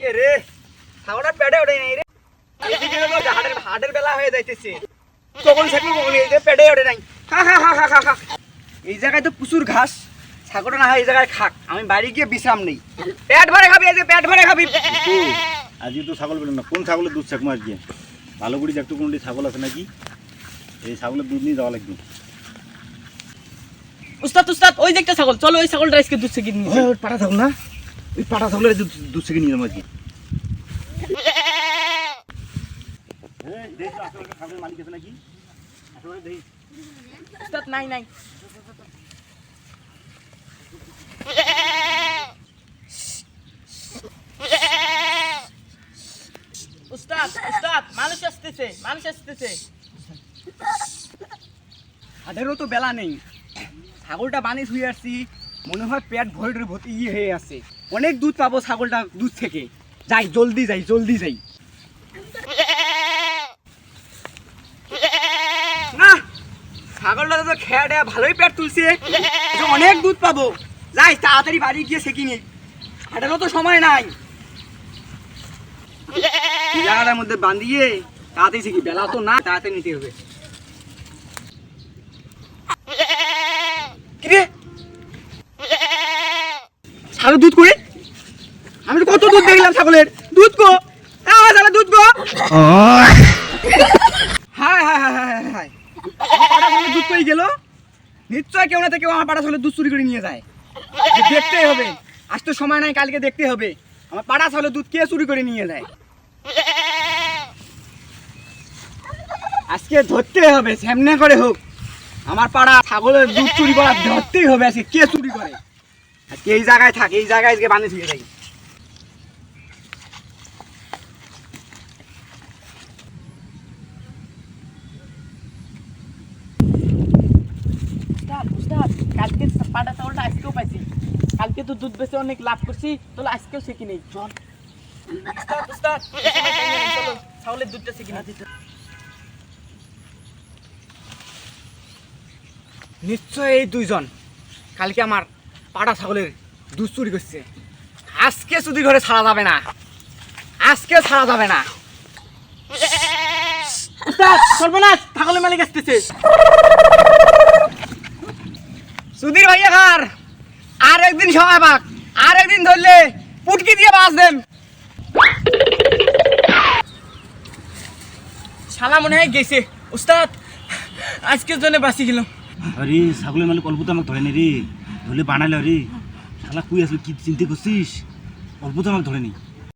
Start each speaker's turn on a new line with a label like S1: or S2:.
S1: এ রে ছাগলটা পেটে ওঠে নাই রে। এদিকে হলো হাটের বেলা হয়ে যাইতেছে, তখন ছাগল কখন এই যে পেটে ওঠে নাই। হা হা হা হা হা। এই জায়গায় তো প্রচুর ঘাস, ছাগলটা না হয় এই জায়গায় খাক, আমি বাড়ি গিয়ে বিশ্রাম নেই। পেট ভরে খাবি, এই যে পেট ভরে খাবি।
S2: আজকে তো ছাগল পেলাম না, কোন ছাগলের দুধ চাকমা আজকে? ভালো করে দেখতো কোনটি ছাগল আছে নাকি, এই ছাগলের দুধ নিয়ে যাওয়া লাগবে।
S3: উস্তাদ উস্তাদ ওই যে একটা ছাগল, চলো ওই ছাগলটা আজকে দুধ থেকে নিয়ে যাই।
S2: পাটা ছাগল না, ওই পাটা ছাগলের দুধ থেকে নিয়ে যাবো আজকে। ছাগলের মালিক আছে নাকি?
S3: উস্তাদ নাই নাই। উস্তাদ উস্তাদ মানুষ আসতেছে, মানুষ আসতেছে।
S1: হাটেরও তো বেলা নেই, ছাগলটা বানিয়ে শুয়ে আসছি, মনে হয় পেট ভরে ভর্তি হয়ে আছে, অনেক দুধ পাবো ছাগলটা দুধ থেকে। যাই জলদি যাই জলদি যাই। না ছাগলটা তো খেয়া দেয়া ভালোই পেট তুলছে, অনেক দুধ পাবো। যাই তাড়াতাড়ি বাড়ি গিয়ে সেকি নেই, হাটেরও তো সময় নাই। জায়গাটার মধ্যে বান্ধিয়ে তাড়াতাড়ি সেকি, বেলা তো না, তাড়াতাড়ি নিতে হবে। ছাগল দুধ করে, আমি তো কত দুধ দেখলাম ছাগলের, দুধ কো দুধ কো। হায় হায় হায় হায় হায়, পাটা ছাগলের দুধ কই গেল? নিশ্চয় কেউ না কেউ আমার পাটা ছাগলের দুধ চুরি করে নিয়ে যায়। দেখতেই হবে, আজ তো সময় নাই, কালকে দেখতে হবে আমার পাটা ছাগলের দুধ কে চুরি করে নিয়ে যায়। আজকে ধরতে হবে, সামনে করে হোক আমার পাড়া ছাগলের দুধ চুরি করা ধরতেই হবে। আজকে কে চুরি করে, আজকে এই জায়গায় থাকে, এই জায়গায় আজকে বানিয়ে শুয়ে থাকি।
S3: উস্তাদ উস্তাদ কালকে পাটা ছাগলটা আজকেও পাইছি, কালকে তো দুধ বেচে অনেক লাভ করছি, চলো আজকেও সেকি নেই। চল উস্তাদ উস্তাদ চলো ছাগলের দুধটা সেকি না।
S1: নিশ্চয় এই দুইজন কালকে আমার পাড়া ছাগলের দুধ চুরি করছে। আজকে চুরি ঘরে ছাড়া যাবে না, আজকে ছাড়া যাবে না।
S3: উস্তাদ সর্বনাশ, ছাগলের মালিক আসতেছে।
S1: সুধীর ভাইয়া কার আর একদিন সময় পাক, আর একদিন ধরলে পুটকি দিয়ে বাঁচ দেন।
S3: শালা মনে হয় গেছে। উস্তাদ আজকের জন্য বাঁচি গেলাম।
S2: আরে ছাগলের মালিক অল্প তো আমাকে ধরে নি রে, ধরলে বানালে রে। শালা কুই আসলে কি চিন্তা করছিস, অল্প তো আমাকে ধরে নি।